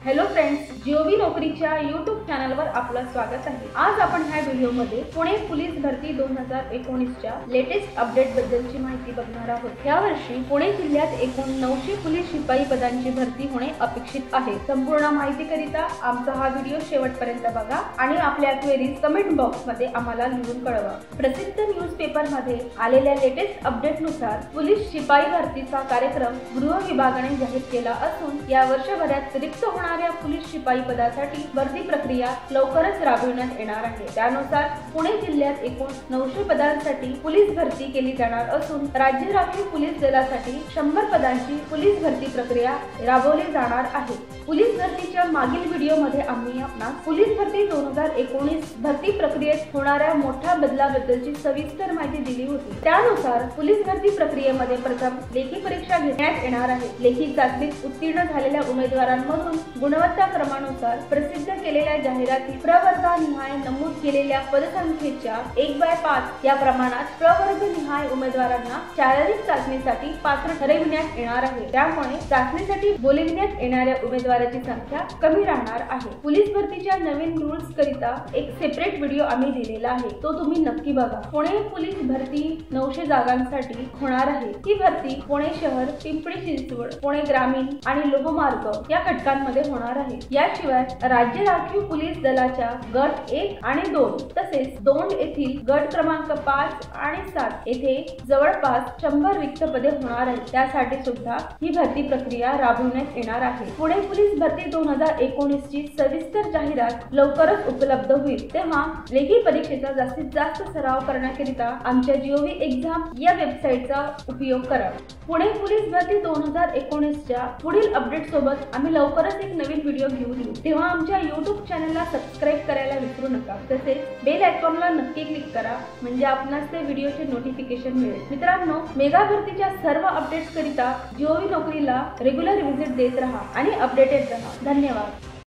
Hello friends, जीओबी नोकरीच्या YouTube चॅनलवर आपलं स्वागत आहे। आज आपण ह्या व्हिडिओमध्ये पुणे पोलीस भरती 2019 च्या लेटेस्ट अपडेट बद्दलची माहिती बघणार आहोत। या वर्षी पुणे जिल्ह्यात एकूण 900 पोलीस शिपाई पदांची भरती होणे अपेक्षित आहे। संपूर्ण माहितीकरिता आमचा हा व्हिडिओ शेवटपर्यंत बघा आणि आपल्या क्वेरीज कमेंट बॉक्स मध्ये आम्हाला लिहून कळवा। प्रसिद्ध न्यूजपेपर मध्ये आलेल्या लेटेस्ट अपडेटनुसार पोलीस शिपाई भरतीचा कार्यक्रम गृह विभागाने जाहीर केला असून या वर्षभरात रिक्त होणाऱ्या पोलीस शिपाई पदासाठी भरती प्रक्रिया लवकरच राबविण्यात येणार आहे। त्यानुसार पुणे जिल्ह्यात एकूण 900 पदांसाठी पोलीस भरती केली जाणार असून राज्य राखीव पोलीस दलासाठी 100 पदांची पोलीस भरती प्रक्रिया राबवली जाणार आहे। पोलीस भरतीच्या मागील व्हिडिओमध्ये आम्ही आपणास पोलीस भरती 2019 भरती प्रक्रियेत होणाऱ्या मोठ्या बदलाबद्दलची सविस्तर माहिती दिली होती। त्यानुसार पोलीस भरती प्रक्रियेमध्ये प्रथम लेखी परीक्षा घेण्यात येणार आहे। लेखी चाचणीत उत्तीर्ण झालेल्या उमेदवारांमधून गुणवत्ता क्रमानुसार प्रसिद्ध केलेल्या जाहिराती प्रवर्गानिहाय नमूद केलेल्या पदसंख्येच्या 1/5 या प्रमाणात प्रवर्गनिहाय उमेदवारांना शारीरिक चाचणीसाठी पात्र ठरविण्यात येणार आहे। त्यामुळे चाचणीसाठी बोलविण्यात येणाऱ्या उमेदवाराची संख्या कमी राहणार आहे। पोलीस भरतीच्या नवीन रूल्स करिता एक सेपरेट व्हिडिओ आम्ही दिलेला आहे, तो तुम्ही नक्की बघा। पुणे पोलीस भरती 900 जागांसाठी होणार आहे। ही भरती पुणे शहर, पिंपरी चिंचवड, पुणे ग्रामीण आणि लोहमार्ग या घटकांमध्ये होणार आहे। याशिवाय राज्य राखीव पोलीस दलाच्या गट 1 आणि 2 तसेच 2 येथील गट क्रमांक 5 आणि 7 येथे जवळपास 100 रिक्त पदे होणार आहेत। त्यासाठी सुद्धा ही भरती प्रक्रिया राबवण्यात येणार आहे। पुणे पोलीस भरती 2019 ची सविस्तर जाहिरात लवकरच उपलब्ध होईल, तेव्हा लेखी परीक्षेचा जास्तीत जास्त सराव करण्याकरिता आमच्या जीओबी एक्झाम या वेबसाईटचा उपयोग करा। पुणे पोलीस भरती 2019 च्या पुढील अपडेट सोबत आम्ही लवकरच एक नवीन व्हिडिओ घेऊन येऊ, तेव्हा आमच्या YouTube चॅनलला सबस्क्राइब करायला विसरू नका। तसेच बेल आयकॉनला नक्की क्लिक करा, म्हणजे आपणास त्या व्हिडिओचे नोटिफिकेशन मिळेल। मित्रांनो, मेगा भरतीच्या सर्व अपडेट्स करिता जीओबी नोकरीला रेग्युलर व्हिजिट देत रहा आणि अपडेटेड रहा। धन्यवाद।